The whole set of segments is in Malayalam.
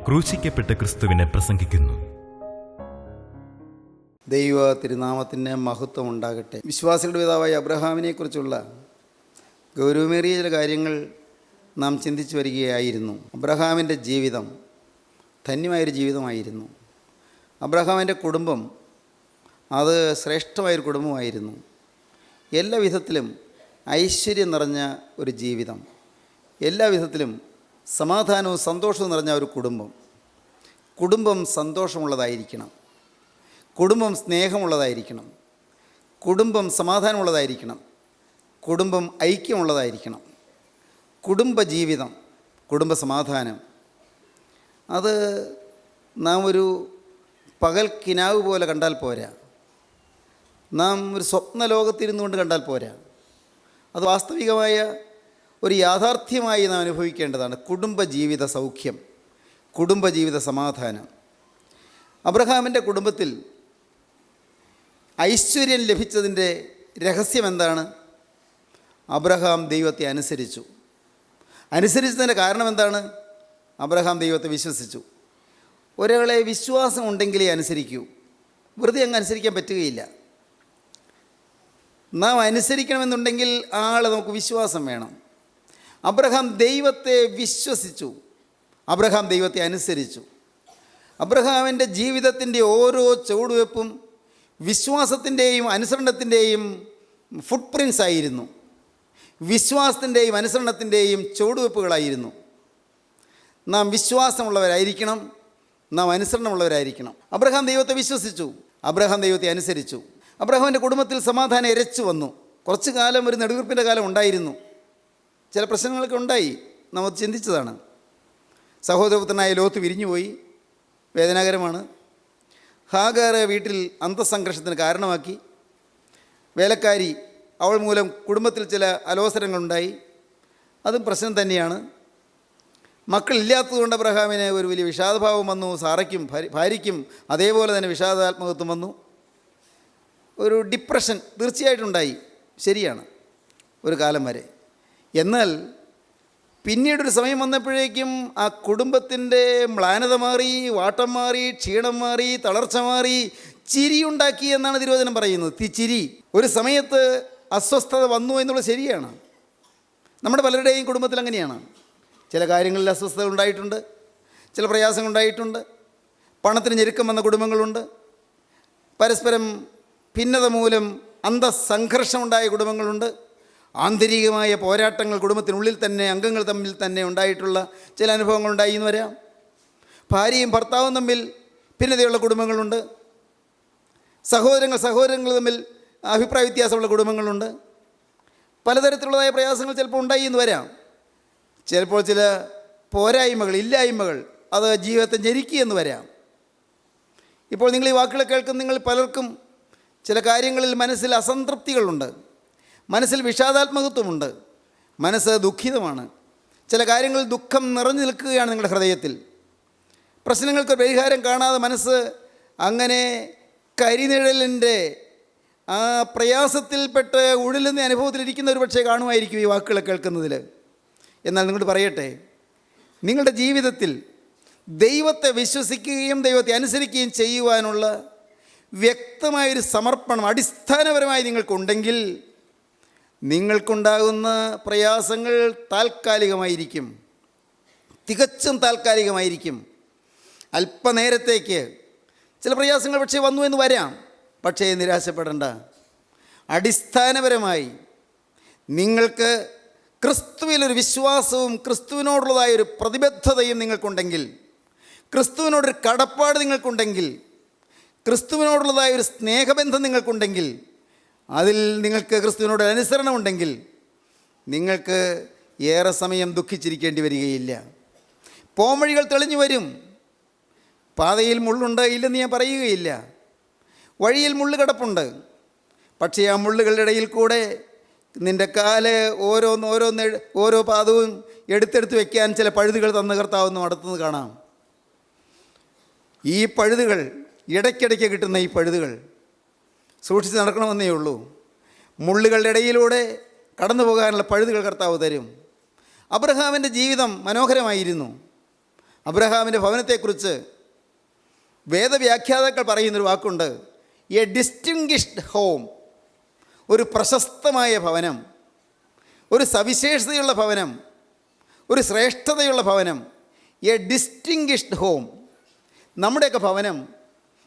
ക്രൂശിക്കപ്പെട്ട ക്രിസ്തുവിനെ പ്രസംഗിക്കുന്നു. ദൈവ തിരുനാമത്തിന് മഹത്വം ഉണ്ടാകട്ടെ. വിശ്വാസികളുടെ പിതാവായ അബ്രഹാമിനെക്കുറിച്ചുള്ള ഗൗരവമേറിയ ചില കാര്യങ്ങൾ നാം ചിന്തിച്ചു വരികയായിരുന്നു. അബ്രഹാമിൻ്റെ ജീവിതം ധന്യമായൊരു ജീവിതമായിരുന്നു. അബ്രഹാമിൻ്റെ കുടുംബം അത് ശ്രേഷ്ഠമായൊരു കുടുംബമായിരുന്നു. എല്ലാ വിധത്തിലും ഐശ്വര്യം നിറഞ്ഞ ഒരു ജീവിതം, എല്ലാ വിധത്തിലും സമാധാനവും സന്തോഷവും നിറഞ്ഞ ഒരു കുടുംബം സന്തോഷമുള്ളതായിരിക്കണം, കുടുംബം സ്നേഹമുള്ളതായിരിക്കണം, കുടുംബം സമാധാനമുള്ളതായിരിക്കണം, കുടുംബം ഐക്യമുള്ളതായിരിക്കണം. കുടുംബജീവിതം, കുടുംബ സമാധാനം അത് നാം ഒരു പകൽ കിനാവ് പോലെ കണ്ടാൽ പോരാ, നാം ഒരു സ്വപ്ന ലോകത്തിരുന്നു കൊണ്ട് കണ്ടാൽ പോരാ. അത് വാസ്തവികമായ ഒരു യാഥാർത്ഥ്യമായി നാം അനുഭവിക്കേണ്ടതാണ്. കുടുംബജീവിത സൗഖ്യം, കുടുംബജീവിത സമാധാനം. അബ്രഹാമിൻ്റെ കുടുംബത്തിൽ ഐശ്വര്യം ലഭിച്ചതിൻ്റെ രഹസ്യം എന്താണ്? അബ്രഹാം ദൈവത്തെ അനുസരിച്ചതിൻ്റെ കാരണം എന്താണ്? അബ്രഹാം ദൈവത്തെ വിശ്വസിച്ചു. ഒരാളെ വിശ്വാസം ഉണ്ടെങ്കിലേ അനുസരിക്കൂ, വെറുതെ അങ്ങ് അനുസരിക്കാൻ പറ്റുകയില്ല. നാം അനുസരിക്കണമെന്നുണ്ടെങ്കിൽ ആളെ നമുക്ക് വിശ്വാസം വേണം. അബ്രഹാം ദൈവത്തെ വിശ്വസിച്ചു, അബ്രഹാം ദൈവത്തെ അനുസരിച്ചു. അബ്രഹാമിൻ്റെ ജീവിതത്തിൻ്റെ ഓരോ ചുവടുവെപ്പും വിശ്വാസത്തിൻ്റെയും അനുസരണത്തിൻ്റെയും ഫുട് പ്രിൻസ് ആയിരുന്നു, വിശ്വാസത്തിൻ്റെയും അനുസരണത്തിൻ്റെയും ചുവടുവെപ്പുകളായിരുന്നു. നാം വിശ്വാസമുള്ളവരായിരിക്കണം, നാം അനുസരണമുള്ളവരായിരിക്കണം. അബ്രഹാം ദൈവത്തെ വിശ്വസിച്ചു, അബ്രഹാം ദൈവത്തെ അനുസരിച്ചു. അബ്രഹാമിൻ്റെ കുടുംബത്തിൽ സമാധാനം ഇരച്ചു വന്നു. കുറച്ചു കാലം ഒരു നെടുവീർപ്പിൻ്റെ കാലം ഉണ്ടായിരുന്നു. ചില പ്രശ്നങ്ങളൊക്കെ ഉണ്ടായി, നാം അത് ചിന്തിച്ചതാണ്. സഹോദരപുത്രനായ ലോത്ത് വിരിഞ്ഞുപോയി, വേദനാകരമാണ്. ഹാഗാർ വീട്ടിൽ അന്തസ്സംഘർഷത്തിന് കാരണമാക്കി. വേലക്കാരി, അവൾ മൂലം കുടുംബത്തിൽ ചില അലോസരങ്ങളുണ്ടായി, അതും പ്രശ്നം തന്നെയാണ്. മക്കളില്ലാത്തതുകൊണ്ട് അബ്രഹാമിന് ഒരു വലിയ വിഷാദഭാവം വന്നു. സാറയ്ക്കും ഭാര്യയ്ക്കും അതേപോലെ തന്നെ വിഷാദാത്മകത്വം വന്നു. ഒരു ഡിപ്രഷൻ തീർച്ചയായിട്ടുണ്ടായി, ശരിയാണ്, ഒരു കാലം വരെ. എന്നാൽ പിന്നീടൊരു സമയം വന്നപ്പോഴേക്കും ആ കുടുംബത്തിൻ്റെ മ്ലാനത മാറി, വാട്ടം മാറി, ക്ഷീണം മാറി, തളർച്ച മാറി, ചിരിയുണ്ടാക്കി എന്നാണ് തിരുവചനം പറയുന്നത്. ചിരി. ഒരു സമയത്ത് അസ്വസ്ഥത വന്നു എന്നുള്ളത് ശരിയാണ്. നമ്മുടെ പലരുടെയും കുടുംബത്തിൽ അങ്ങനെയാണ്. ചില കാര്യങ്ങളിൽ അസ്വസ്ഥത ഉണ്ടായിട്ടുണ്ട്, ചില പ്രയാസങ്ങൾ ഉണ്ടായിട്ടുണ്ട്. പണത്തിന് ഞെരുക്കം വന്ന കുടുംബങ്ങളുണ്ട്. പരസ്പരം ഭിന്നത മൂലം അന്തസ്സംഘർഷമുണ്ടായ കുടുംബങ്ങളുണ്ട്. ആന്തരികമായ പോരാട്ടങ്ങൾ കുടുംബത്തിനുള്ളിൽ തന്നെ, അംഗങ്ങൾ തമ്മിൽ തന്നെ ഉണ്ടായിട്ടുള്ള ചില അനുഭവങ്ങൾ ഉണ്ടായി എന്ന് വരാം. ഭാര്യയും ഭർത്താവും തമ്മിൽ ഭിന്നതയുള്ള കുടുംബങ്ങളുണ്ട്. സഹോദരങ്ങൾ തമ്മിൽ അഭിപ്രായ വ്യത്യാസമുള്ള കുടുംബങ്ങളുണ്ട്. പലതരത്തിലുള്ളതായ പ്രയാസങ്ങൾ ചിലപ്പോൾ ഉണ്ടായി എന്ന് വരാം. ചിലപ്പോൾ ചില പോരായ്മകൾ, ഇല്ലായ്മകൾ അത് ജീവിതത്തെ ഞെരുക്കിയെന്ന് വരാം. ഇപ്പോൾ നിങ്ങൾ ഈ വാക്കുകൾ കേൾക്കുന്ന നിങ്ങൾ പലർക്കും ചില കാര്യങ്ങളിൽ മനസ്സിൽ അസംതൃപ്തികളുണ്ട്, മനസ്സിൽ വിഷാദാത്മകത്വമുണ്ട്, മനസ്സ് ദുഃഖിതമാണ്. ചില കാര്യങ്ങളിൽ ദുഃഖം നിറഞ്ഞു നിൽക്കുകയാണ് നിങ്ങളുടെ ഹൃദയത്തിൽ. പ്രശ്നങ്ങൾക്ക് പരിഹാരം കാണാതെ മനസ്സ് അങ്ങനെ കരിനിഴലിൻ്റെ ആ പ്രയാസത്തിൽപ്പെട്ട് ഉഴലുന്ന അനുഭവത്തിലിരിക്കുന്ന ഒരു പക്ഷേ കാണുമായിരിക്കും ഈ വാക്കുകൾ കേൾക്കുന്നതിൽ. എന്നാൽ നിങ്ങളോട് പറയട്ടെ, നിങ്ങളുടെ ജീവിതത്തിൽ ദൈവത്തെ വിശ്വസിക്കുകയും ദൈവത്തെ അനുസരിക്കുകയും ചെയ്യുവാനുള്ള വ്യക്തമായൊരു സമർപ്പണം അടിസ്ഥാനപരമായി നിങ്ങൾക്കുണ്ടെങ്കിൽ നിങ്ങൾക്കുണ്ടാകുന്ന പ്രയാസങ്ങൾ താൽക്കാലികമായിരിക്കും, തികച്ചും താൽക്കാലികമായിരിക്കും. അല്പനേരത്തേക്ക് ചില പ്രയാസങ്ങൾ പക്ഷേ വന്നു എന്ന് വരാം, പക്ഷേ നിരാശപ്പെടേണ്ട. അടിസ്ഥാനപരമായി നിങ്ങൾക്ക് ക്രിസ്തുവിലൊരു വിശ്വാസവും ക്രിസ്തുവിനോടുള്ളതായൊരു പ്രതിബദ്ധതയും നിങ്ങൾക്കുണ്ടെങ്കിൽ, ക്രിസ്തുവിനോടൊരു കടപ്പാട് നിങ്ങൾക്കുണ്ടെങ്കിൽ, ക്രിസ്തുവിനോടുള്ളതായ ഒരു സ്നേഹബന്ധം നിങ്ങൾക്കുണ്ടെങ്കിൽ, അതിൽ നിങ്ങൾക്ക് ക്രിസ്തുവിനോട് അനുസരണമുണ്ടെങ്കിൽ നിങ്ങൾക്ക് ഏറെ സമയം ദുഃഖിച്ചിരിക്കേണ്ടി വരികയില്ല. പോംവഴികൾ തെളിഞ്ഞു വരും. പാതയിൽ മുള്ളുണ്ട് ഇല്ലെന്ന് ഞാൻ പറയുകയില്ല. വഴിയിൽ മുള്ളു കിടപ്പുണ്ട്. പക്ഷേ ആ മുള്ളുകളുടെ ഇടയിൽ കൂടെ നിൻ്റെ കാല് ഓരോ പാദവും എടുത്തെടുത്ത് വയ്ക്കാൻ ചില പഴുതുകൾ തന്ന കർത്താവെന്ന് നടത്തുന്നത് കാണാം. ഈ പഴുതുകൾ, ഇടയ്ക്കിടയ്ക്ക് കിട്ടുന്ന ഈ പഴുതുകൾ സൂക്ഷിച്ച് നടക്കണമെന്നേ ഉള്ളൂ. മുള്ളുകളുടെ ഇടയിലൂടെ കടന്നു പോകാനുള്ള പഴുതുകൾ കർത്താവ് തരും. അബ്രഹാമിൻ്റെ ജീവിതം മനോഹരമായിരുന്നു. അബ്രഹാമിൻ്റെ ഭവനത്തെക്കുറിച്ച് വേദവ്യാഖ്യാതാക്കൾ പറയുന്നൊരു വാക്കുണ്ട്, എ ഡിസ്റ്റിങ്വിഷ്ഡ് ഹോം. ഒരു പ്രശസ്തമായ ഭവനം, ഒരു സവിശേഷതയുള്ള ഭവനം, ഒരു ശ്രേഷ്ഠതയുള്ള ഭവനം. A distinguished home. നമ്മുടെയൊക്കെ ഭവനം,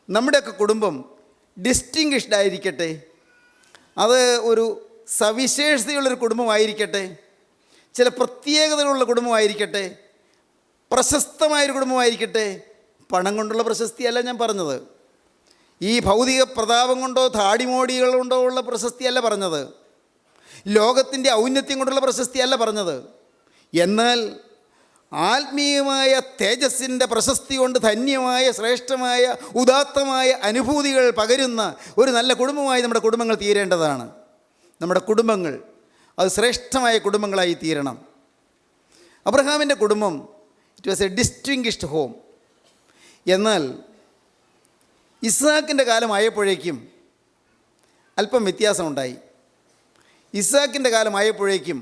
നമ്മുടെയൊക്കെ കുടുംബം ഡിസ്റ്റിങ്വിഷ്ഡ് ആയിരിക്കട്ടെ. അത് ഒരു സവിശേഷതയുള്ളൊരു കുടുംബമായിരിക്കട്ടെ, ചില പ്രത്യേകതകളുള്ള കുടുംബമായിരിക്കട്ടെ, പ്രശസ്തമായൊരു കുടുംബമായിരിക്കട്ടെ. പണം കൊണ്ടുള്ള പ്രശസ്തിയല്ല ഞാൻ പറഞ്ഞത്, ഈ ഭൗതിക പ്രതാപം കൊണ്ടോ താടിമോടികൾ കൊണ്ടോ ഉള്ള പ്രശസ്തിയല്ല പറഞ്ഞത്, ലോകത്തിൻ്റെ ഔന്നത്യം കൊണ്ടുള്ള പ്രശസ്തിയല്ല പറഞ്ഞത്. എന്നാൽ ആത്മീയമായ തേജസ്സിൻ്റെ പ്രശസ്തി കൊണ്ട് ധന്യമായ ശ്രേഷ്ഠമായ ഉദാത്തമായ അനുഭൂതികൾ പകരുന്ന ഒരു നല്ല കുടുംബമായി നമ്മുടെ കുടുംബങ്ങൾ തീരേണ്ടതാണ്. നമ്മുടെ കുടുംബങ്ങൾ അത് ശ്രേഷ്ഠമായ കുടുംബങ്ങളായി തീരണം. അബ്രഹാമിൻ്റെ കുടുംബം it was A distinguished home. എന്നാൽ ഇസ്ഹാക്കിൻ്റെ കാലമായപ്പോഴേക്കും അല്പം വ്യത്യാസമുണ്ടായി. ഇസ്ഹാക്കിൻ്റെ കാലമായപ്പോഴേക്കും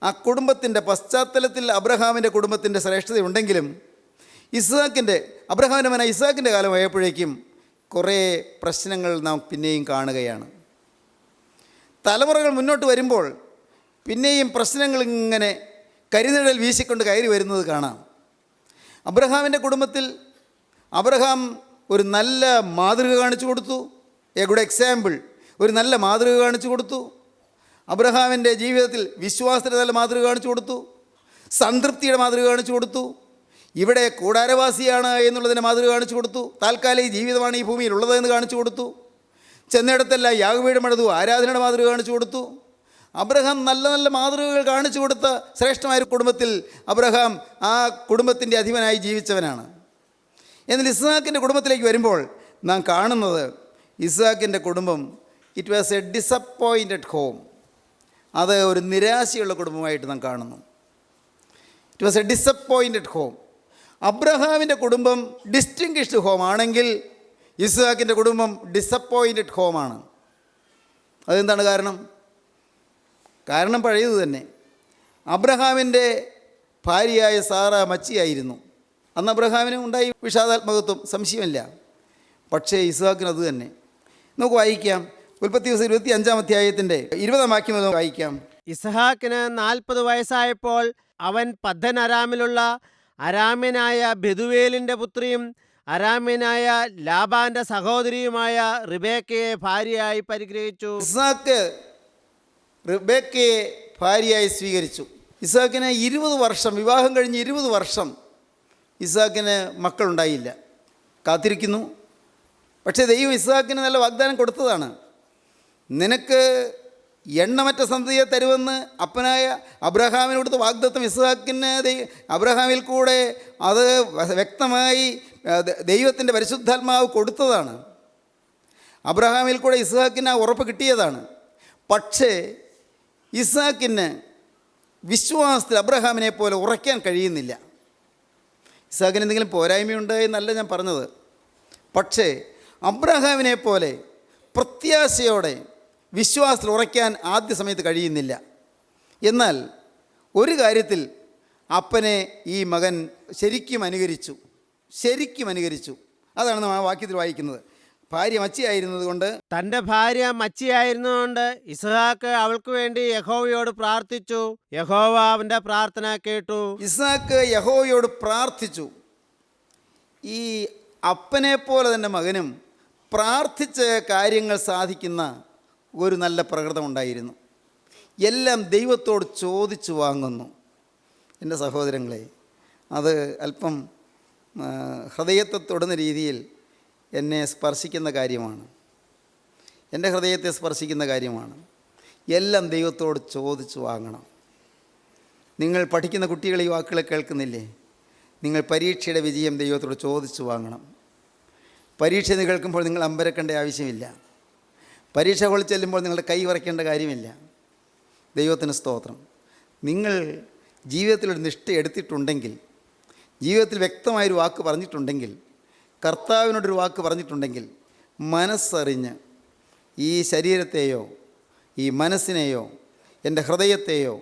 ആ കുടുംബത്തിൻ്റെ പശ്ചാത്തലത്തിൽ അബ്രഹാമിൻ്റെ കുടുംബത്തിൻ്റെ ശ്രേഷ്ഠതയുണ്ടെങ്കിലും അബ്രഹാമിൻ്റെ മകനായ ഇസ്ഹാക്കിൻ്റെ കാലമായപ്പോഴേക്കും കുറേ പ്രശ്നങ്ങൾ നാം പിന്നെയും കാണുകയാണ്. തലമുറകൾ മുന്നോട്ട് വരുമ്പോൾ പിന്നെയും പ്രശ്നങ്ങൾ ഇങ്ങനെ കരിനിഴൽ വീശിക്കൊണ്ട് കയറി വരുന്നത് കാണാം. അബ്രഹാമിൻ്റെ കുടുംബത്തിൽ അബ്രഹാം ഒരു നല്ല മാതൃക കാണിച്ചു കൊടുത്തു. A good example. ഒരു നല്ല മാതൃക കാണിച്ചു കൊടുത്തു. അബ്രഹാമിൻ്റെ ജീവിതത്തിൽ വിശ്വാസത്തിൻ്റെ നല്ല മാതൃക കാണിച്ചു കൊടുത്തു, സംതൃപ്തിയുടെ മാതൃക കാണിച്ചു കൊടുത്തു, ഇവിടെ കൂടാരവാസിയാണ് എന്നുള്ളതിൻ്റെ മാതൃക കാണിച്ചു കൊടുത്തു, താൽക്കാലിക ജീവിതമാണ് ഈ ഭൂമിയിൽ ഉള്ളതെന്ന് കാണിച്ചു കൊടുത്തു, ചെന്നിടത്തെല്ലാം യാഗപീഠം പണിതു ആരാധനയുടെ മാതൃക കാണിച്ചു കൊടുത്തു. അബ്രഹാം നല്ല നല്ല മാതൃകകൾ കാണിച്ചു കൊടുത്ത ശ്രേഷ്ഠമായ കുടുംബത്തിൽ അബ്രഹാം ആ കുടുംബത്തിൻ്റെ അധിപനായി ജീവിച്ചവനാണ്. എന്നാൽ ഇസ്ഹാക്കിൻ്റെ കുടുംബത്തിലേക്ക് വരുമ്പോൾ നാം കാണുന്നത് ഇസ്ഹാക്കിൻ്റെ കുടുംബം it was A disappointed home. അത് ഒരു നിരാശയുള്ള കുടുംബമായിട്ട് നാം കാണുന്നു. It was A disappointed home. അബ്രഹാമിൻ്റെ കുടുംബം ഡിസ്റ്റിങ്വിഷ്ഡ് ഹോം ആണെങ്കിൽ ഇസ്ഹാക്കിൻ്റെ കുടുംബം ഡിസപ്പോയിൻറ്റഡ് ഹോമാണ്. അതെന്താണ് കാരണം? കാരണം പഴയത് തന്നെ. അബ്രഹാമിൻ്റെ ഭാര്യയായ സാറ മച്ചിയായിരുന്നു. അന്ന് അബ്രഹാമിന് ഉണ്ടായി വിഷാദാത്മകത്വം, സംശയമില്ല. പക്ഷേ ഇസ്ഹാക്കിന് അത് തന്നെ. നമുക്ക് വായിക്കാം, ഉൽപ്പത്തി 25-ാം അധ്യായത്തിൻ്റെ 20-ാം വാക്യം വായിക്കാം. ഇസ്ഹാക്കിന് 40 വയസ്സായപ്പോൾ അവൻ പദ്ദൻ അരാമിലുള്ള അരാമ്യനായ ബെതുവേലിൻ്റെ പുത്രിയും അരാമ്യനായ ലാബാന്റെ സഹോദരിയുമായ റിബേക്കയെ ഭാര്യയായി പരിഗ്രഹിച്ചു. ഇസ്ഹാക്ക് റിബേക്കയെ ഭാര്യയായി സ്വീകരിച്ചു. ഇസ്ഹാക്കിന് 20 വർഷം, വിവാഹം കഴിഞ്ഞ് 20 വർഷം ഇസ്ഹാക്കിന് മക്കളുണ്ടായില്ല. കാത്തിരിക്കുന്നു. പക്ഷേ ദൈവം ഇസ്ഹാക്കിന് നല്ല വാഗ്ദാനം കൊടുത്തതാണ്. നിനക്ക് എണ്ണമറ്റ സന്തതിയെ തരുമെന്ന് അപ്പനായ അബ്രഹാമിന് കൊടുത്ത വാഗ്ദത്തം ഇസ്ഹാക്കിന് അബ്രഹാമിൽ കൂടെ അത് വ്യക്തമായി ദൈവത്തിൻ്റെ പരിശുദ്ധാത്മാവ് കൊടുത്തതാണ്. അബ്രഹാമിൽ കൂടെ ഇസ്ഹാക്കിന് ആ ഉറപ്പ് കിട്ടിയതാണ്. പക്ഷേ ഇസ്ഹാക്കിന് വിശ്വാസത്തിൽ അബ്രഹാമിനെ പോലെ ഉറയ്ക്കാൻ കഴിയുന്നില്ല. ഇസ്ഹാക്കിന് എന്തെങ്കിലും പോരായ്മയുണ്ട് എന്നല്ല ഞാൻ പറഞ്ഞത്. പക്ഷേ അബ്രഹാമിനെ പോലെ പ്രത്യാശയോടെ വിശ്വാസത്തിൽ ഉറയ്ക്കാൻ ആദ്യ സമയത്ത് കഴിയുന്നില്ല. എന്നാൽ ഒരു കാര്യത്തിൽ അപ്പനെ ഈ മകൻ ശരിക്കും അനുകരിച്ചു. അതാണ് നമ്മൾ ആ വാക്യത്തിൽ വായിക്കുന്നത്. ഭാര്യ മച്ചിയായിരുന്നത് കൊണ്ട്, തൻ്റെ ഭാര്യ മച്ചിയായിരുന്നതുകൊണ്ട് ഇസ്ഹാക്ക് അവൾക്ക് വേണ്ടി യഹോവയോട് പ്രാർത്ഥിച്ചു. യഹോവ അവൻ്റെ പ്രാർത്ഥന കേട്ടു. ഇസ്ഹാക്ക് യഹോവയോട് പ്രാർത്ഥിച്ചു. ഈ അപ്പനെ പോലെ തന്നെ മകനും പ്രാർത്ഥിച്ച കാര്യങ്ങൾ സാധിക്കുന്ന ഒരു നല്ല പ്രകൃതം ഉണ്ടായിരുന്നു. എല്ലാം ദൈവത്തോട് ചോദിച്ചു വാങ്ങുന്നു. എൻ്റെ സഹോദരങ്ങളെ, അത് അല്പം ഹൃദയത്തെ തൊടുന്ന രീതിയിൽ എന്നെ സ്പർശിക്കുന്ന കാര്യമാണ്. എൻ്റെ ഹൃദയത്തെ സ്പർശിക്കുന്ന കാര്യമാണ്. എല്ലാം ദൈവത്തോട് ചോദിച്ചു വാങ്ങണം. നിങ്ങൾ പഠിക്കുന്ന കുട്ടികൾ ഈ വാക്കുകൾ കേൾക്കുന്നില്ലേ? നിങ്ങൾ പരീക്ഷയുടെ വിജയം ദൈവത്തോട് ചോദിച്ചു വാങ്ങണം. പരീക്ഷ എന്ന് കേൾക്കുമ്പോൾ നിങ്ങൾ അമ്പരക്കേണ്ട ആവശ്യമില്ല. പരീക്ഷ ഹോളിൽ ചെല്ലുമ്പോൾ നിങ്ങളുടെ കൈ വിറയ്ക്കേണ്ട കാര്യമില്ല. ദൈവത്തിന് സ്തോത്രം. നിങ്ങൾ ജീവിതത്തിലൊരു നിഷ്ഠ എടുത്തിട്ടുണ്ടെങ്കിൽ, ജീവിതത്തിൽ വ്യക്തമായൊരു വാക്ക് പറഞ്ഞിട്ടുണ്ടെങ്കിൽ, കർത്താവിനോടൊരു വാക്ക് പറഞ്ഞിട്ടുണ്ടെങ്കിൽ, മനസ്സറിഞ്ഞ് ഈ ശരീരത്തെയോ ഈ മനസ്സിനെയോ എൻ്റെ ഹൃദയത്തെയോ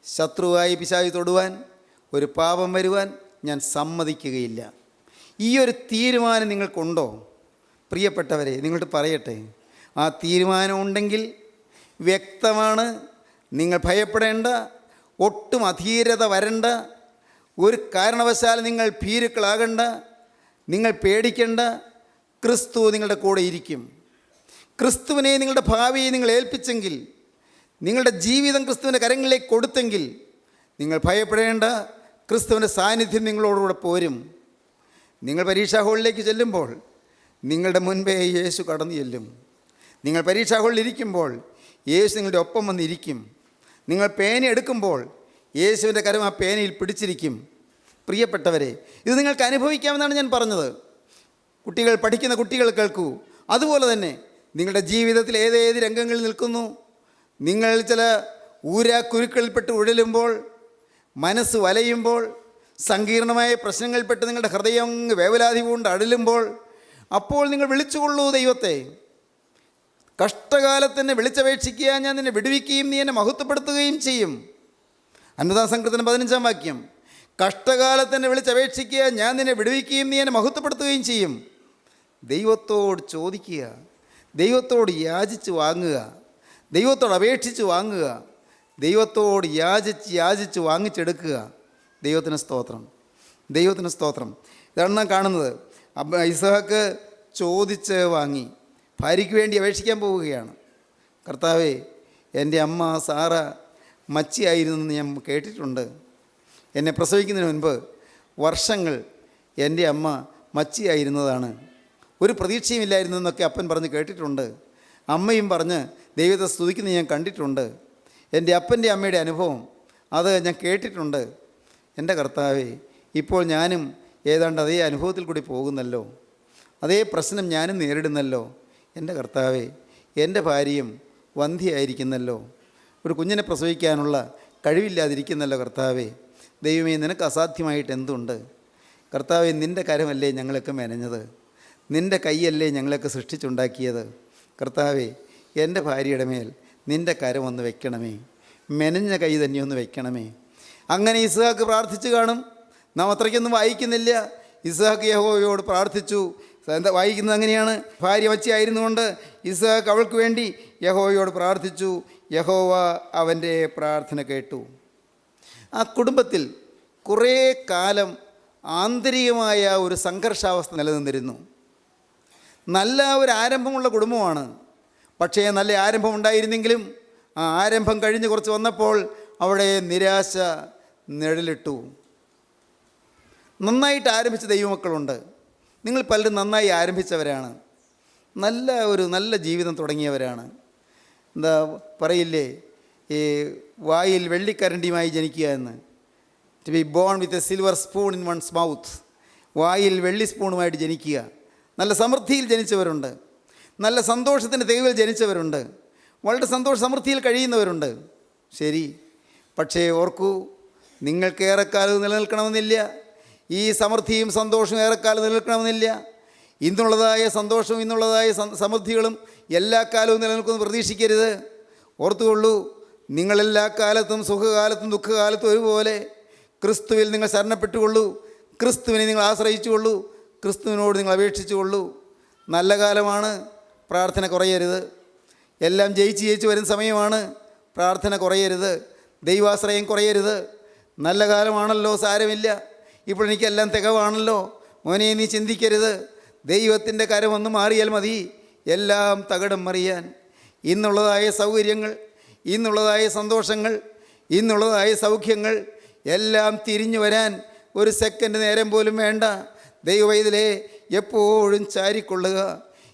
ശത്രുവായി പിശാച് തൊടുവാൻ, ഒരു പാപം വരുവാൻ ഞാൻ സമ്മതിക്കുകയില്ല. ഈ ഒരു തീരുമാനം നിങ്ങൾക്കുണ്ടോ? പ്രിയപ്പെട്ടവരെ, നിങ്ങളോട് പറയട്ടെ, ആ തീരുമാനം ഉണ്ടെങ്കിൽ വ്യക്തമാണ്, നിങ്ങൾ ഭയപ്പെടേണ്ട, ഒട്ടും അധീരത വരണ്ട, ഒരു കാരണവശാലും നിങ്ങൾ ഭീരുക്കളാകണ്ട, നിങ്ങൾ പേടിക്കേണ്ട. ക്രിസ്തു നിങ്ങളുടെ കൂടെ ഇരിക്കും. ക്രിസ്തുവിനെ നിങ്ങളുടെ ഭാവിയെ നിങ്ങൾ ഏൽപ്പിച്ചെങ്കിൽ, നിങ്ങളുടെ ജീവിതം ക്രിസ്തുവിൻ്റെ കരങ്ങളിലേക്ക് കൊടുത്തെങ്കിൽ നിങ്ങൾ ഭയപ്പെടേണ്ട. ക്രിസ്തുവിൻ്റെ സാന്നിധ്യം നിങ്ങളോടുകൂടെ പോരും. നിങ്ങൾ പരീക്ഷാ ഹാളിലേക്ക് ചെല്ലുമ്പോൾ നിങ്ങളുടെ മുൻപേ യേശു കടന്നു ചെല്ലും. നിങ്ങൾ പരീക്ഷാ ഹാളിൽ ഇരിക്കുമ്പോൾ യേശു നിങ്ങളുടെ ഒപ്പം വന്നിരിക്കും. നിങ്ങൾ പേന എടുക്കുമ്പോൾ യേശുവിൻ്റെ കരം ആ പേനയിൽ പിടിച്ചിരിക്കും. പ്രിയപ്പെട്ടവരെ, ഇത് നിങ്ങൾക്ക് അനുഭവിക്കാമെന്നാണ് ഞാൻ പറഞ്ഞത്. കുട്ടികൾ, പഠിക്കുന്ന കുട്ടികൾ കേൾക്കൂ. അതുപോലെ തന്നെ നിങ്ങളുടെ ജീവിതത്തിൽ ഏതേത് രംഗങ്ങളിൽ നിൽക്കുന്നു, നിങ്ങൾ ചില ഊരാക്കുരുക്കളിൽപ്പെട്ട് ഉഴലുമ്പോൾ, മനസ്സ് വലയുമ്പോൾ, സങ്കീർണമായ പ്രശ്നങ്ങളിൽപ്പെട്ട് നിങ്ങളുടെ ഹൃദയം വേവലാതി കൊണ്ട് അഴലുമ്പോൾ, അപ്പോൾ നിങ്ങൾ വിളിച്ചുകൊള്ളൂ ദൈവത്തെ. കഷ്ടകാലത്ത് വിളിച്ചപേക്ഷിക്കുക, ഞാൻ നിന്നെ വിടുവിക്കുകയും നീ എന്നെ മഹത്വപ്പെടുത്തുകയും ചെയ്യും. 50-ാം സങ്കീർത്തനം 15-ാം വാക്യം. കഷ്ടകാലത്ത് വിളിച്ചപേക്ഷിക്കുക, ഞാൻ നിന്നെ വിടുവിക്കുകയും നീ എന്നെ മഹത്വപ്പെടുത്തുകയും ചെയ്യും. ദൈവത്തോട് ചോദിക്കുക, ദൈവത്തോട് യാചിച്ച് വാങ്ങുക, ദൈവത്തോട് അപേക്ഷിച്ച് വാങ്ങുക, ദൈവത്തോട് യാചിച്ച് വാങ്ങിച്ചെടുക്കുക. ദൈവത്തിന് സ്തോത്രം, ദൈവത്തിന് സ്തോത്രം. ഇതാണ് നാം കാണുന്നത്. ഇസ്ഹാക്ക് ചോദിച്ച് വാങ്ങി, ഭാര്യയ്ക്ക് വേണ്ടി അപേക്ഷിക്കാൻ പോവുകയാണ്. കർത്താവേ, എൻ്റെ അമ്മ സാറ മച്ചിയായിരുന്നെന്ന് ഞാൻ കേട്ടിട്ടുണ്ട്. എന്നെ പ്രസവിക്കുന്നതിന് മുൻപ് വർഷങ്ങൾ എൻ്റെ അമ്മ മച്ചിയായിരുന്നതാണ്. ഒരു പ്രതീക്ഷയുമില്ലായിരുന്നെന്നൊക്കെ അപ്പൻ പറഞ്ഞ് കേട്ടിട്ടുണ്ട്. അമ്മയും പറഞ്ഞ് ദൈവത്തെ സ്തുതിക്കുന്നത് ഞാൻ കണ്ടിട്ടുണ്ട്. എൻ്റെ അപ്പൻ്റെ അമ്മയുടെ അനുഭവം അത് ഞാൻ കേട്ടിട്ടുണ്ട്. എൻ്റെ കർത്താവേ, ഇപ്പോൾ ഞാനും ഏതാണ്ട് അതേ അനുഭവത്തിൽ കൂടി പോകുന്നല്ലോ, അതേ പ്രശ്നം ഞാനും നേരിടുന്നല്ലോ. എൻ്റെ കർത്താവേ, എൻ്റെ ഭാര്യയും വന്ധ്യയായിരിക്കുന്നല്ലോ, ഒരു കുഞ്ഞിനെ പ്രസവിക്കാനുള്ള കഴിവില്ലാതിരിക്കുന്നല്ലോ. കർത്താവേ, ദൈവമേ, നിനക്ക് അസാധ്യമായിട്ട് എന്തുണ്ട്? കർത്താവേ, നിൻ്റെ കരമല്ലേ ഞങ്ങളൊക്കെ മെനഞ്ഞത്, നിൻ്റെ കൈയല്ലേ ഞങ്ങളൊക്കെ സൃഷ്ടിച്ചുണ്ടാക്കിയത്. കർത്താവേ, എൻ്റെ ഭാര്യയുടെ മേൽ നിൻ്റെ കരം ഒന്ന് വെക്കണമേ, മെനഞ്ഞ കൈ തന്നെ ഒന്ന് വെക്കണമേ. അങ്ങനെ ഇസ്ഹാക്ക് പ്രാർത്ഥിച്ചു കാണും. നാം അത്രയ്ക്കൊന്നും വായിക്കുന്നില്ല. ഇസ്ഹാക്ക് യഹോവയോട് പ്രാർത്ഥിച്ചു. എന്താ വായിക്കുന്നത്? അങ്ങനെയാണ്. ഭാര്യ മച്ചിയായിരുന്നുകൊണ്ട് ഇസ്ഹാക്ക് അവൾക്ക് വേണ്ടി യഹോവയോട് പ്രാർത്ഥിച്ചു. യഹോവ അവൻ്റെ പ്രാർത്ഥന കേട്ടു. ആ കുടുംബത്തിൽ കുറേ കാലം ആന്തരികമായ ഒരു സംഘർഷാവസ്ഥ നിലനിന്നിരുന്നു. നല്ല ഒരു ആരംഭമുള്ള കുടുംബമാണ്. പക്ഷേ നല്ല ആരംഭം ഉണ്ടായിരുന്നെങ്കിലും ആ ആരംഭം കഴിഞ്ഞ് കുറച്ച് വന്നപ്പോൾ അവിടെ നിരാശ നിഴലിട്ടു. നന്നായിട്ട് ആരംഭിച്ച ദൈവമക്കളുണ്ട്. നിങ്ങൾ പലരും നന്നായി ആരംഭിച്ചവരാണ്, നല്ല ജീവിതം തുടങ്ങിയവരാണ്. എന്താ പറയില്ലേ, ഈ വായിൽ വെള്ളിക്കരണ്ടിയുമായി ജനിക്കുക എന്ന്. To be born with a silver spoon in one's mouth. വായിൽ വെള്ളി സ്പൂണുമായിട്ട് ജനിക്കുക. നല്ല സമൃദ്ധിയിൽ ജനിച്ചവരുണ്ട്, നല്ല സന്തോഷത്തിൻ്റെ തെളിവിൽ ജനിച്ചവരുണ്ട്, വളരെ സമൃദ്ധിയിൽ കഴിയുന്നവരുണ്ട്. ശരി, പക്ഷേ ഓർക്കൂ, നിങ്ങൾക്ക് ഏറെക്കാലം നിലനിൽക്കണമെന്നില്ല. ഈ സമൃദ്ധിയും സന്തോഷവും ഏറെക്കാലം നിലനിൽക്കണമെന്നില്ല. ഇന്നുള്ളതായ സന്തോഷവും ഇന്നുള്ളതായ സമൃദ്ധികളും എല്ലാ കാലവും നിലനിൽക്കുമെന്ന് പ്രതീക്ഷിക്കരുത്. ഓർത്തുകൊള്ളൂ, നിങ്ങളെല്ലാ കാലത്തും സുഖകാലത്തും ദുഃഖകാലത്തും ഒരുപോലെ ക്രിസ്തുവിൽ നിങ്ങൾ ശരണപ്പെട്ടുകൊള്ളൂ, ക്രിസ്തുവിനെ നിങ്ങൾ ആശ്രയിച്ചുകൊള്ളൂ, ക്രിസ്തുവിനോട് നിങ്ങൾ അപേക്ഷിച്ചുകൊള്ളൂ. നല്ല കാലമാണ്, പ്രാർത്ഥന കുറയരുത്. എല്ലാം ജയിച്ച് വരുന്ന സമയമാണ്, പ്രാർത്ഥന കുറയരുത്, ദൈവാശ്രയം കുറയരുത്. നല്ല കാലമാണല്ലോ, സാരമില്ല, ഇപ്പോൾ എനിക്കെല്ലാം തികവാണല്ലോ, മോനെ നീ ചിന്തിക്കരുത്. ദൈവത്തിൻ്റെ കരമൊന്ന് മാറിയാൽ മതി എല്ലാം തകിടം മറിയാൻ. ഇന്നുള്ളതായ സൗകര്യങ്ങൾ, ഇന്നുള്ളതായ സന്തോഷങ്ങൾ, ഇന്നുള്ളതായ സൗഖ്യങ്ങൾ എല്ലാം തിരിഞ്ഞു വരാൻ ഒരു സെക്കൻഡ് നേരം പോലും വേണ്ട. ദൈവവൈതലേ, എപ്പോഴും ചാരിക്കൊള്ളുക,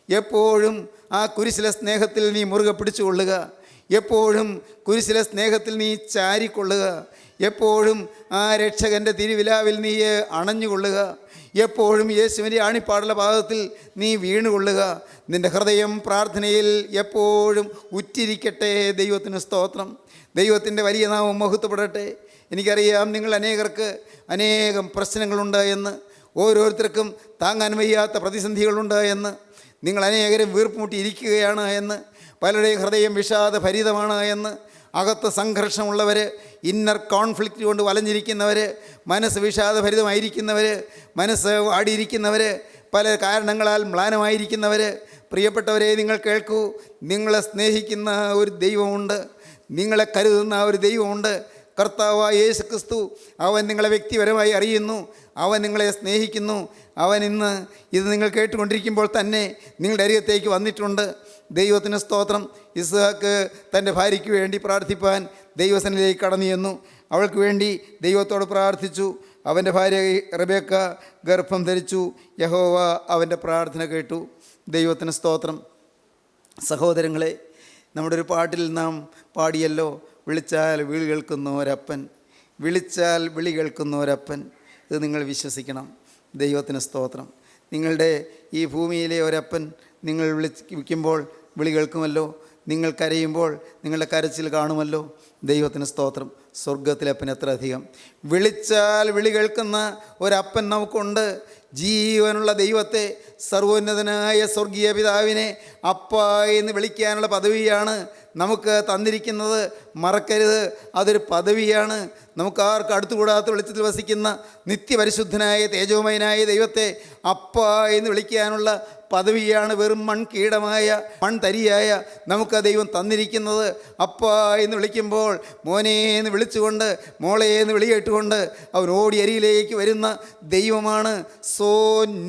എപ്പോഴും ആ കുരിശിലെ സ്നേഹത്തിൽ നീ മുറുകെ പിടിച്ചുകൊള്ളുക, എപ്പോഴും കുരിശിലെ സ്നേഹത്തിൽ നീ ചാരിക്കൊള്ളുക, എപ്പോഴും ആ രക്ഷകൻ്റെ തിരുവിലാവിൽ നീ അണഞ്ഞുകൊള്ളുക, എപ്പോഴും യേശുവിൻ്റെ ആണിപ്പാടുള്ള പാദത്തിൽ നീ വീണുകൊള്ളുക. നിൻ്റെ ഹൃദയം പ്രാർത്ഥനയിൽ എപ്പോഴും ഉറ്റിരിക്കട്ടെ. ദൈവത്തിന് സ്തോത്രം. ദൈവത്തിൻ്റെ വലിയ നാമം മഹത്വപ്പെടട്ടെ. എനിക്കറിയാം നിങ്ങൾ അനേകർക്ക് അനേകം പ്രശ്നങ്ങളുണ്ട് എന്ന്, ഓരോരുത്തർക്കും താങ്ങാൻ വയ്യാത്ത പ്രതിസന്ധികളുണ്ട് എന്ന്, നിങ്ങൾ അനേകരും വീർപ്പുമുട്ടി ഇരിക്കുകയാണ് എന്ന്, പലരുടെയും ഹൃദയം വിഷാദഭരിതമാണ് എന്ന്, അകത്ത് സംഘർഷമുള്ളവർ, ഇന്നർ കോൺഫ്ലിക്റ്റ് കൊണ്ട് വലഞ്ഞിരിക്കുന്നവർ, മനസ്സ് വിഷാദഭരിതമായിരിക്കുന്നവർ, മനസ്സ് വാടിയിരിക്കുന്നവർ, പല കാരണങ്ങളാൽ മ്ലാനമായിരിക്കുന്നവർ, പ്രിയപ്പെട്ടവരെ നിങ്ങൾ കേൾക്കൂ. നിങ്ങളെ സ്നേഹിക്കുന്ന ഒരു ദൈവമുണ്ട്, നിങ്ങളെ കരുതുന്ന ഒരു ദൈവമുണ്ട്. കർത്താവായ യേശു ക്രിസ്തു, അവൻ നിങ്ങളെ വ്യക്തിപരമായി അറിയുന്നു, അവൻ നിങ്ങളെ സ്നേഹിക്കുന്നു. അവൻ ഇന്ന് ഇത് നിങ്ങൾ കേട്ടുകൊണ്ടിരിക്കുമ്പോൾ തന്നെ നിങ്ങളുടെ അരികത്തേക്ക് വന്നിട്ടുണ്ട്. ദൈവത്തിന് സ്തോത്രം. ഇസ്ഹാക്ക് തൻ്റെ ഭാര്യയ്ക്ക് വേണ്ടി പ്രാർത്ഥിപ്പാൻ ദൈവസന്നിധിയിലേക്ക് കടന്നു ചെന്നു. അവൾക്ക് വേണ്ടി ദൈവത്തോട് പ്രാർത്ഥിച്ചു. അവൻ്റെ ഭാര്യ റെബേക്ക ഗർഭം ധരിച്ചു. യഹോവ അവൻ്റെ പ്രാർത്ഥന കേട്ടു. ദൈവത്തിന് സ്തോത്രം. സഹോദരങ്ങളെ, നമ്മുടെ ഒരു പാട്ടിൽ നാം പാടിയല്ലോ, വിളിച്ചാൽ വിളി കേൾക്കുന്ന ഒരപ്പൻ, വിളിച്ചാൽ വിളി കേൾക്കുന്ന ഒരപ്പൻ. ഇത് നിങ്ങൾ വിശ്വസിക്കണം. ദൈവത്തിന് സ്തോത്രം. നിങ്ങളുടെ ഈ ഭൂമിയിലെ ഒരപ്പൻ നിങ്ങൾ വിളിക്കുമ്പോൾ വിളി കേൾക്കുമല്ലോ. നിങ്ങൾ കരയുമ്പോൾ നിങ്ങളുടെ കരച്ചിൽ കാണുമല്ലോ. ദൈവത്തിന് സ്തോത്രം. സ്വർഗത്തിലെ അപ്പൻ എത്ര അധികം. വിളിച്ചാൽ വിളി കേൾക്കുന്ന ഒരപ്പൻ നമുക്കുണ്ട്. ജീവനുള്ള ദൈവത്തെ, സർവോന്നതനായ സ്വർഗീയ പിതാവിനെ അപ്പ എന്ന് വിളിക്കാനുള്ള പദവിയാണ് നമുക്ക് തന്നിരിക്കുന്നത്. മറക്കരുത്, അതൊരു പദവിയാണ്. നമുക്കാർക്കും അടുത്തുകൂടാത്ത വെളിച്ചത്തിൽ വസിക്കുന്ന നിത്യപരിശുദ്ധനായ തേജോമയനായ ദൈവത്തെ അപ്പ എന്ന് വിളിക്കാനുള്ള പദവിയാണ് വെറും മൺകീടമായ മൺതരിയായ നമുക്ക് ദൈവം തന്നിരിക്കുന്നത്. അപ്പ എന്ന് വിളിക്കുമ്പോൾ മോനെ എന്ന് വിളിച്ചുകൊണ്ട്, മോളെ എന്ന് വിളി കേട്ടുകൊണ്ട് അവൻ ഓടി അരിയിലേക്ക് വരുന്ന ദൈവമാണ്. So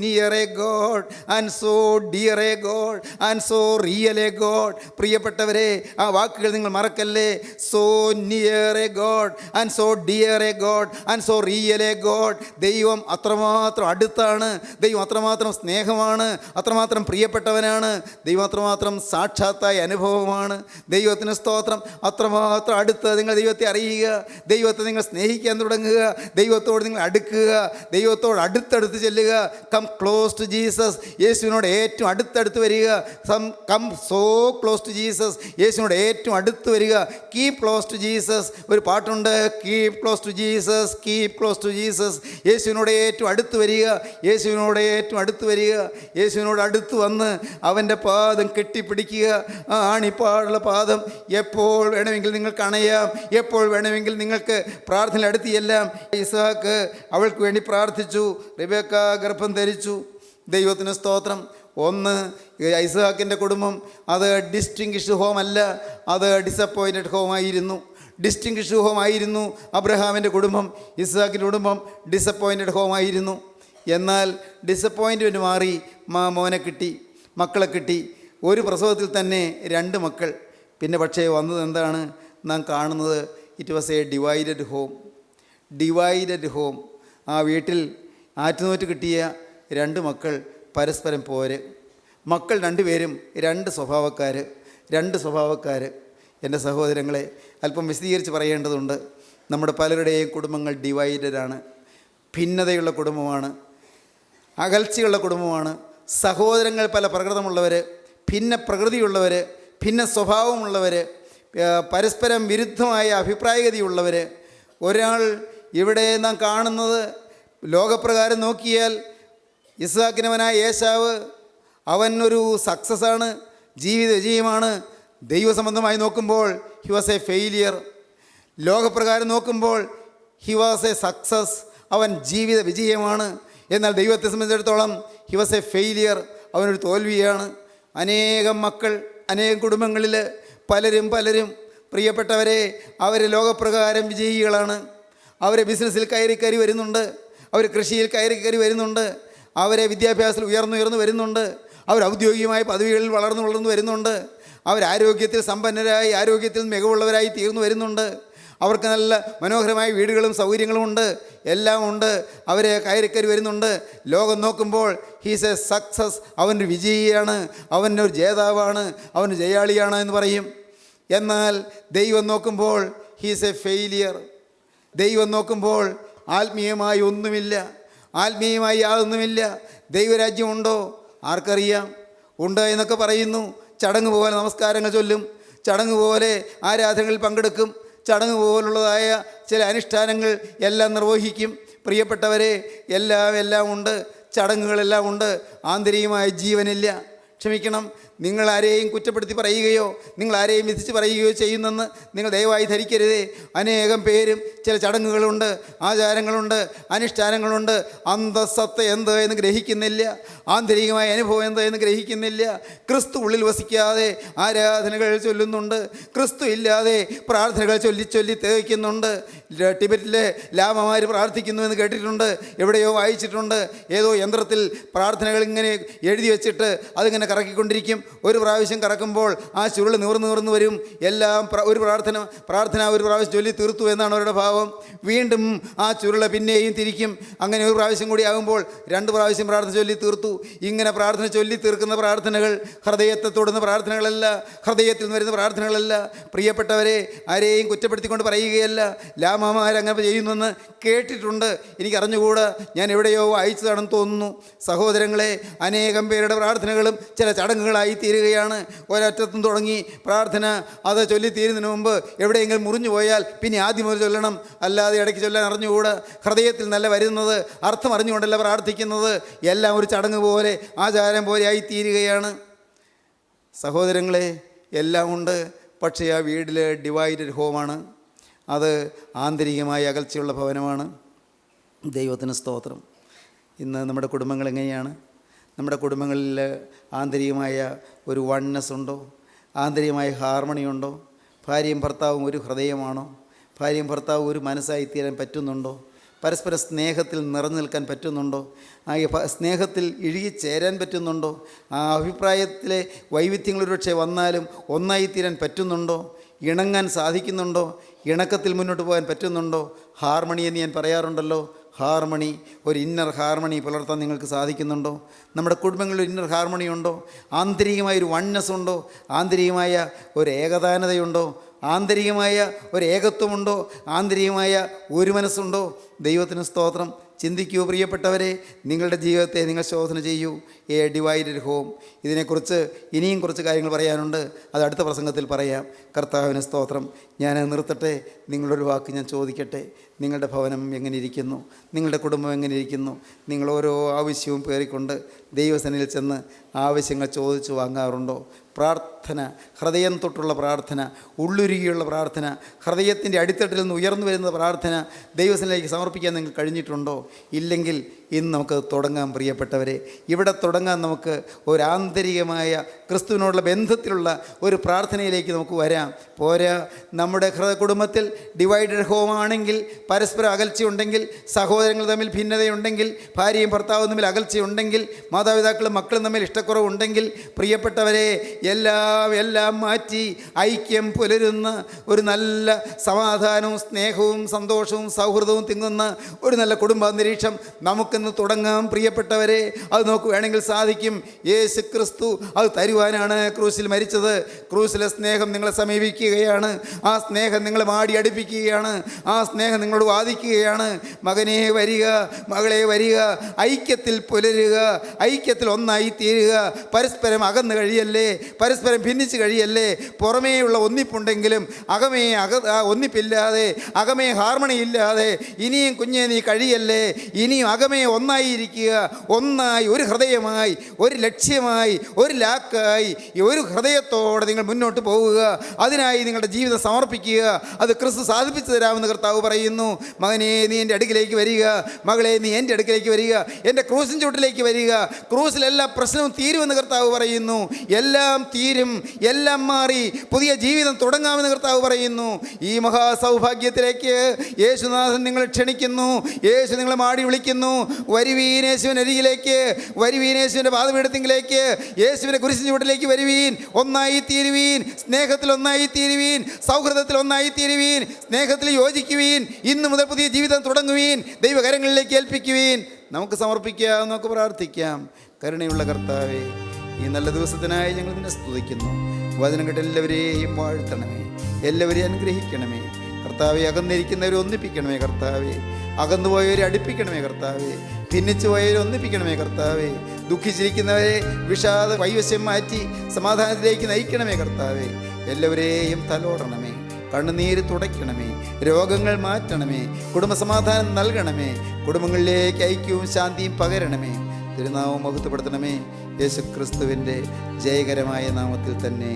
near A God and so dear A God and so real A God. പ്രിയപ്പെട്ടവരെ, ആ വാക്കുകൾ നിങ്ങൾ മറക്കല്ലേ. So near A God and so dear A God and so real A God. ദൈവം അത്രമാത്രം അടുത്താണ്, ദൈവം അത്രമാത്രം സ്നേഹമാണ്, അത്രമാത്രം പ്രിയപ്പെട്ടവനാണ്, ദൈവം അത്രമാത്രം സാക്ഷാത്തായ അനുഭവമാണ്. ദൈവത്തിന് സ്തോത്രം. അത്രമാത്രം അടുത്ത് നിങ്ങൾ ദൈവത്തെ അറിയുക, ദൈവത്തെ നിങ്ങൾ സ്നേഹിക്കാൻ തുടങ്ങുക, ദൈവത്തോട് നിങ്ങൾ അടുക്കുക, ദൈവത്തോട് അടുത്തടുത്ത് ചെല്ലുക. Come close to Jesus. യേശുവിനോട് ഏറ്റവും അടുത്തടുത്ത് വരിക. Come so close to Jesus. യേശുവിനോട് ഏറ്റവും അടുത്ത് വരിക. Keep close to Jesus. ഒരു പാട്ടുണ്ട്, keep close to Jesus, keep close to Jesus. യേശുവിനോട് ഏറ്റവും അടുത്ത് വരിക, യേശുവിനോട് ഏറ്റവും അടുത്ത് വരിക. യേശുവിനോട് അടുത്ത് വന്ന് അവൻ്റെ പാദം കെട്ടിപ്പിടിക്കുക. ആ ആണിപ്പാടുള്ള പാദം എപ്പോൾ വേണമെങ്കിൽ നിങ്ങൾക്ക് അണയാം, എപ്പോൾ വേണമെങ്കിൽ നിങ്ങൾക്ക് പ്രാർത്ഥന അടുത്ത് ചെല്ലാം. ഇസ്ഹാക്ക് അവൾക്ക് വേണ്ടി പ്രാർത്ഥിച്ചു. റിബേക്ക ഗർഭം ധരിച്ചു. ദൈവത്തിന് സ്തോത്രം. ഒന്ന്, ഇസ്ഹാക്കിൻ്റെ കുടുംബം അത് ഡിസ്റ്റിങ്ഷ്ഡ് ഹോം അല്ല, അത് ഡിസപ്പോയിൻറ്റഡ് ഹോമായിരുന്നു. ഡിസ്റ്റിങ്ഷ്ഡ് ഹോമായിരുന്നു അബ്രഹാമിൻ്റെ കുടുംബം. ഇസ്ഹാക്കിൻ്റെ കുടുംബം ഡിസപ്പോയിൻറ്റഡ് ഹോമായിരുന്നു. എന്നാൽ ഡിസപ്പോയിൻറ്റ്മെൻറ്റ് മാറി മോനെ കിട്ടി, മക്കളെ കിട്ടി. ഒരു പ്രസവത്തിൽ തന്നെ 2 മക്കൾ. പിന്നെ പക്ഷേ വന്നത് എന്താണ് നാം കാണുന്നത്? It was A divided home. Divided home. ആ വീട്ടിൽ ആറ്റുനോറ്റ് കിട്ടിയ 2 മക്കൾ പരസ്പരം പോര്. മക്കൾ 2 പേരും 2 സ്വഭാവക്കാർ. എൻ്റെ സഹോദരങ്ങളെ, അല്പം വിശദീകരിച്ച് പറയേണ്ടതുണ്ട്. നമ്മുടെ പലരുടെയും കുടുംബങ്ങൾ ഡിവൈഡഡാണ്. ഭിന്നതയുള്ള കുടുംബമാണ്, അകൽച്ചയുള്ള കുടുംബമാണ്. സഹോദരങ്ങൾ പല പ്രകൃതമുള്ളവർ, ഭിന്ന പ്രകൃതിയുള്ളവർ, ഭിന്ന സ്വഭാവമുള്ളവർ, പരസ്പരം വിരുദ്ധമായ അഭിപ്രായഗതിയുള്ളവർ. ഒരാൾ ഇവിടെ നാം കാണുന്നത് ലോകപ്രകാരം നോക്കിയാൽ ഇസ്ഹാക്കിനവനായ ഏശാവ്, അവൻ ഒരു സക്സസ്സാണ്, ജീവിത വിജയമാണ്. ദൈവസംബന്ധമായി നോക്കുമ്പോൾ ഹി വാസ് എ ഫെയിലിയർ. ലോകപ്രകാരം നോക്കുമ്പോൾ ഹി വാസ് എ സക്സസ്, അവൻ ജീവിത വിജയമാണ്. എന്നാൽ ദൈവത്തെ സംബന്ധിച്ചിടത്തോളം ഹി വാസ് എ ഫെയിലിയർ, അവനൊരു തോൽവിയാണ്. അനേകം മക്കൾ, അനേകം കുടുംബങ്ങളിൽ പലരും പ്രിയപ്പെട്ടവരെ, അവർ ലോകപ്രകാരം വിജയികളാണ്. അവർ ബിസിനസ്സിൽ കയറി വരുന്നുണ്ട്, അവർ കൃഷിയിൽ കയറി വരുന്നുണ്ട്, അവരെ വിദ്യാഭ്യാസത്തിൽ ഉയർന്നു വരുന്നുണ്ട്, അവർ ഔദ്യോഗികമായ പദവികളിൽ വളർന്നു വരുന്നുണ്ട്, അവർ ആരോഗ്യത്തിൽ സമ്പന്നരായി, ആരോഗ്യത്തിൽ മികവുള്ളവരായി തീർന്നു വരുന്നുണ്ട്. അവർക്ക് നല്ല മനോഹരമായ വീടുകളും സൗകര്യങ്ങളും ഉണ്ട്, എല്ലാം ഉണ്ട്. അവരെ കയറി വരുന്നുണ്ട്. ലോകം നോക്കുമ്പോൾ ഹീസ് എ സക്സസ്, അവനൊരു വിജയിയാണ്, അവനൊരു ജേതാവാണ്, അവന് ജയാളിയാണ് എന്ന് പറയും. എന്നാൽ ദൈവം നോക്കുമ്പോൾ ഹീസ് എ ഫെയിലിയർ. ദൈവം നോക്കുമ്പോൾ ആത്മീയമായി ഒന്നുമില്ല, ആത്മീയമായി യാതൊന്നുമില്ല. ദൈവരാജ്യമുണ്ടോ? ആർക്കറിയാം? ഉണ്ട് എന്നൊക്കെ പറയുന്നു. ചടങ്ങ് പോലെ നമസ്കാരങ്ങൾ ചൊല്ലും, ചടങ്ങ് പോലെ ആരാധനകളിൽ പങ്കെടുക്കും, ചടങ്ങ് പോലുള്ളതായ ചില അനുഷ്ഠാനങ്ങൾ എല്ലാം നിർവഹിക്കും. പ്രിയപ്പെട്ടവരെ, എല്ലാം ഉണ്ട്, ചടങ്ങുകളെല്ലാം ഉണ്ട്, ആന്തരികമായ ജീവനില്ല. ക്ഷമിക്കണം, നിങ്ങൾ ആരെയും കുറ്റപ്പെടുത്തി പറയുകയോ നിങ്ങൾ ആരെയും വിധിച്ച് പറയുകയോ ചെയ്യുന്നെന്ന് നിങ്ങൾ ദയവായി ധരിക്കരുതേ. അനേകം പേരും ചില ചടങ്ങുകളുണ്ട്, ആചാരങ്ങളുണ്ട്, അനുഷ്ഠാനങ്ങളുണ്ട്. അന്തസ്സത്ത എന്ത് എന്ന് ഗ്രഹിക്കുന്നില്ല, ആന്തരികമായ അനുഭവം എന്ത് എന്ന് ഗ്രഹിക്കുന്നില്ല. ക്രിസ്തു ഉള്ളിൽ വസിക്കാതെ ആരാധനകൾ ചൊല്ലുന്നുണ്ട്, ക്രിസ്തു ഇല്ലാതെ പ്രാർത്ഥനകൾ ചൊല്ലി ചൊല്ലി തേക്കുന്നുണ്ട്. ടിബറ്റിലെ ലാമമാർ പ്രാർത്ഥിക്കുന്നു എന്ന് കേട്ടിട്ടുണ്ട്, എവിടെയോ വായിച്ചിട്ടുണ്ട്. ഏതോ യന്ത്രത്തിൽ പ്രാർത്ഥനകൾ ഇങ്ങനെ എഴുതി വെച്ചിട്ട് അതിങ്ങനെ കറക്കിക്കൊണ്ടിരിക്കും. ഒരു പ്രാവശ്യം കറക്കുമ്പോൾ ആ ചുരുൾ നിവർന്ന് വരും. എല്ലാം ഒരു പ്രാർത്ഥന ഒരു പ്രാവശ്യം ചൊല്ലി തീർത്തു എന്നാണ് അവരുടെ ഭാവം. വീണ്ടും ആ ചുരുള പിന്നെയും തിരിക്കും. അങ്ങനെ ഒരു പ്രാവശ്യം കൂടി ആകുമ്പോൾ 2 പ്രാവശ്യം പ്രാർത്ഥന ചൊല്ലി തീർത്തു. ഇങ്ങനെ പ്രാർത്ഥന ചൊല്ലി തീർക്കുന്ന പ്രാർത്ഥനകൾ ഹൃദയത്തെ തൊടുന്ന പ്രാർത്ഥനകളല്ല, ഹൃദയത്തിൽ നിന്ന് വരുന്ന പ്രാർത്ഥനകളല്ല. പ്രിയപ്പെട്ടവരെ, ആരെയും കുറ്റപ്പെടുത്തിക്കൊണ്ട് പറയുകയല്ല. ലാമാമാരങ്ങനെ ചെയ്യുന്നെന്ന് കേട്ടിട്ടുണ്ട്, എനിക്കറിഞ്ഞുകൂടാ, ഞാൻ എവിടെയോ വായിച്ചതാണെന്ന് തോന്നുന്നു. സഹോദരങ്ങളെ, അനേകം പേരുടെ പ്രാർത്ഥനകളും ചില ചടങ്ങുകളായി തീരുകയാണ്. ഒരറ്റത്തും തുടങ്ങി പ്രാർത്ഥന, അത് ചൊല്ലിത്തീരുന്നതിന് മുമ്പ് എവിടെയെങ്കിലും മുറിഞ്ഞു പോയാൽ പിന്നെ ആദ്യം മുതൽ ചൊല്ലണം, അല്ലാതെ ഇടയ്ക്ക് ചൊല്ലാൻ അറിഞ്ഞുകൂടാ. ഹൃദയത്തിൽ നല്ല വരുന്നത് അർത്ഥം അറിഞ്ഞുകൊണ്ടല്ല പ്രാർത്ഥിക്കുന്നത്. എല്ലാം ഒരു ചടങ്ങ് പോലെ, ആചാരം പോലെ ആയി തീരുകയാണ്. സഹോദരങ്ങളെ, എല്ലാം ഉണ്ട്, പക്ഷേ ആ വീട്ടിൽ ഡിവൈഡഡ് ഹോമാണ്. അത് ആന്തരികമായ അകൽച്ചയുള്ള ഭവനമാണ്. ദൈവത്തിന് സ്തോത്രം. ഇന്ന് നമ്മുടെ കുടുംബങ്ങൾ എങ്ങനെയാണ്? നമ്മുടെ കുടുംബങ്ങളിൽ ആന്തരികമായ ഒരു വൺനെസ് ഉണ്ടോ? ആന്തരികമായ ഹാർമണി ഉണ്ടോ? ഭാര്യയും ഭർത്താവും ഒരു ഹൃദയമാണോ? ഭാര്യയും ഭർത്താവും ഒരു മനസ്സായി തീരാൻ പറ്റുന്നുണ്ടോ? പരസ്പര സ്നേഹത്തിൽ നിറഞ്ഞു നിൽക്കാൻ പറ്റുന്നുണ്ടോ? ആ സ്നേഹത്തിൽ ഇഴുകിച്ചേരാൻ പറ്റുന്നുണ്ടോ? ആ അഭിപ്രായത്തിലെ വൈവിധ്യങ്ങൾ ഒരുപക്ഷെ വന്നാലും ഒന്നായിത്തീരാൻ പറ്റുന്നുണ്ടോ? ഇണങ്ങാൻ സാധിക്കുന്നുണ്ടോ? ഇണക്കത്തിൽ മുന്നോട്ട് പോകാൻ പറ്റുന്നുണ്ടോ? ഹാർമണി എന്ന് ഞാൻ പറയാറുണ്ടല്ലോ. ഹാർമണി, ഒരു ഇന്നർ ഹാർമണി പുലർത്താൻ നിങ്ങൾക്ക് സാധിക്കുന്നുണ്ടോ? നമ്മുടെ കുടുംബങ്ങളിൽ ഇന്നർ ഹാർമണി ഉണ്ടോ? ആന്തരികമായൊരു വൺനെസ് ഉണ്ടോ? ആന്തരികമായ ഒരു ഏകതാനതയുണ്ടോ? ആന്തരികമായ ഒരു ഏകത്വമുണ്ടോ? ആന്തരികമായ ഒരു മനസ്സുണ്ടോ? ദൈവത്തിന് സ്തോത്രം. ചിന്തിക്കൂ പ്രിയപ്പെട്ടവരെ, നിങ്ങളുടെ ജീവിതത്തെ നിങ്ങൾ ശോധന ചെയ്യൂ. A divided home. ഇതിനെക്കുറിച്ച് ഇനിയും കുറച്ച് കാര്യങ്ങൾ പറയാനുണ്ട്, അത് അടുത്ത പ്രസംഗത്തിൽ പറയാം. കർത്താവിന് സ്തോത്രം. ഞാൻ നിർത്തട്ടെ. നിങ്ങളൊരു വാക്ക് ഞാൻ ചോദിക്കട്ടെ. നിങ്ങളുടെ ഭവനം എങ്ങനെ ഇരിക്കുന്നു? നിങ്ങളുടെ കുടുംബം എങ്ങനെ ഇരിക്കുന്നു? നിങ്ങൾ ഓരോ ആവശ്യവും പേറിക്കൊണ്ട് ദൈവസന്നിധിയിൽ ചെന്ന് ആവശ്യങ്ങൾ ചോദിച്ചു വാങ്ങാറുണ്ടോ? പ്രാർത്ഥന, ഹൃദയം തൊട്ടുള്ള പ്രാർത്ഥന, ഉള്ളുരുകിയുള്ള പ്രാർത്ഥന, ഹൃദയത്തിൻ്റെ അടിത്തട്ടിൽ നിന്ന് ഉയർന്നു വരുന്ന പ്രാർത്ഥന ദൈവസന്നിധിയിലേക്ക് സമർപ്പിക്കാൻ നിങ്ങൾക്ക് കഴിഞ്ഞിട്ടുണ്ടോ? ഇല്ലെങ്കിൽ ഇന്ന് നമുക്ക് തുടങ്ങാം പ്രിയപ്പെട്ടവരെ. ഇവിടെ തുടങ്ങാൻ നമുക്ക് ഒരു ആന്തരികമായ ക്രിസ്തുവിനോടുള്ള ബന്ധത്തിലുള്ള ഒരു പ്രാർത്ഥനയിലേക്ക് നമുക്ക് വരാം. പോരാ, നമ്മുടെ കുടുംബത്തിൽ ഡിവൈഡഡ് ഹോം ആണെങ്കിൽ, പരസ്പര അകൽച്ചയുണ്ടെങ്കിൽ, സഹോദരങ്ങൾ തമ്മിൽ ഭിന്നതയുണ്ടെങ്കിൽ, ഭാര്യയും ഭർത്താവും തമ്മിൽ അകൽച്ചയുണ്ടെങ്കിൽ, മാതാപിതാക്കളും മക്കളും തമ്മിൽ ഇഷ്ടക്കുറവുണ്ടെങ്കിൽ, പ്രിയപ്പെട്ടവരെ, എല്ലാം മാറ്റി ഐക്യം പുലരുന്ന ഒരു നല്ല സമാധാനവും സ്നേഹവും സന്തോഷവും സൗഹൃദവും തിങ്ങുന്ന ഒരു നല്ല കുടുംബാന്തരീക്ഷം നമുക്കിന്ന് തുടങ്ങാം പ്രിയപ്പെട്ടവരെ. അത് നമുക്ക് വേണമെങ്കിൽ സാധിക്കും. യേശു ക്രിസ്തു അത് തരുവാനാണ് ക്രൂശിൽ മരിച്ചത്. ക്രൂശിലെ സ്നേഹം നിങ്ങളെ സമീപിക്കുകയാണ്. ആ സ്നേഹം നിങ്ങളെ മാടി അടുപ്പിക്കുകയാണ്. ആ സ്നേഹം നിങ്ങളോട് വാദിക്കുകയാണ്. മകനെ വരിക, മകളെ വരിക, ഐക്യത്തിൽ പുലരുക, ഐക്യത്തിൽ ഒന്നായി തീരുക. പരസ്പരം അകന്ന് കഴിയല്ലേ, പരസ്പരം ഭിന്നിച്ച് കഴിയല്ലേ. പുറമേയുള്ള ഒന്നിപ്പുണ്ടെങ്കിലും അകമേ ഒന്നിപ്പില്ലാതെ, അകമേ ഹാർമണി ഇല്ലാതെ ഇനിയും കുഞ്ഞെ നീ കഴിയല്ലേ. ഇനിയും അകമേ ഒന്നായിരിക്കുക, ഒന്നായി ഒരു ഹൃദയമായി, ഒരു ലക്ഷ്യമായി, ഒരു ലാക്കായി, ഒരു ഹൃദയത്തോടെ നിങ്ങൾ മുന്നോട്ട് പോവുക. അതിനായി നിങ്ങളുടെ ജീവിതം സമർപ്പിക്കുക. അത് ക്രിസ്തു സാധിപ്പിച്ചു തരാമെന്ന് കർത്താവ് പറയുന്നു. മകനെ, നീ എൻ്റെ അടുക്കിലേക്ക് വരിക, മകളെ നീ എൻ്റെ അടുക്കിലേക്ക് വരിക, എൻ്റെ ക്രൂസിൻ ചുവട്ടിലേക്ക് വരിക. ക്രൂസിലെല്ലാ പ്രശ്നവും തീരുമെന്ന് കർത്താവ് പറയുന്നു. എല്ലാം തീരും, എല്ലാം മാറി പുതിയ ജീവിതം തുടങ്ങാമെന്ന് കർത്താവ് പറയുന്നു. ഈ മഹാസൗഭാഗ്യത്തിലേക്ക് യേശുനാഥൻ നിങ്ങളെ ക്ഷണിക്കുന്നു. യേശു നിങ്ങളെ മാടി വിളിക്കുന്നു. വരുവീൻ യേശുവിൻ്റെ അരികിലേക്ക്, വരുവീൻ യേശുവിൻ്റെ പാദപീഠത്തിലേക്ക്, യേശുവിൻ്റെ കുരിശിൻ ചുവട്ടിലേക്ക് വരുവീൻ. ഒന്നായി തീരുവീൻ, സ്നേഹത്തിൽ ഒന്നായി തീരുവീൻ, സൗഹൃദത്തിൽ ഒന്നായി തീരുവീൻ, സ്നേഹത്തിൽ യോജിക്കുവീൻ. ഇന്ന് മുതൽ പുതിയ ജീവിതം തുടങ്ങുവീൻ. ദൈവകരങ്ങളിലേക്ക് ഏൽപ്പിക്കുവീൻ. നമുക്ക് സമർപ്പിക്കാം, നമുക്ക് പ്രാർത്ഥിക്കാം. കരുണയുള്ള കർത്താവേ, ഈ നല്ല ദിവസത്തിനായി ഞങ്ങൾ നിന്നെ സ്തുതിക്കുന്നു. വചനം കേട്ട് എല്ലാവരെയും വാഴ്ത്തണമേ, എല്ലാവരെയും അനുഗ്രഹിക്കണമേ കർത്താവെ. അകന്നിരിക്കുന്നവരെ ഒന്നിപ്പിക്കണമേ കർത്താവെ, അകന്നുപോയവരെ അടുപ്പിക്കണമേ കർത്താവെ, ഭിന്നിച്ചു പോയവരെ ഒന്നിപ്പിക്കണമേ കർത്താവെ, ദുഃഖിച്ചിരിക്കുന്നവരെ വിഷാദ വൈവശ്യം മാറ്റി സമാധാനത്തിലേക്ക് നയിക്കണമേ കർത്താവെ. എല്ലാവരെയും തലോടണമേ, കണ്ണുനീര് തുടയ്ക്കണമേ, രോഗങ്ങൾ മാറ്റണമേ, കുടുംബസമാധാനം നൽകണമേ, കുടുംബങ്ങളിലേക്ക് ഐക്യവും ശാന്തിയും പകരണമേ. തിരുനാമം മഹത്വപ്പെടുത്തണമേ. യേശു ക്രിസ്തുവിൻ്റെ ജയകരമായ നാമത്തിൽ തന്നെ.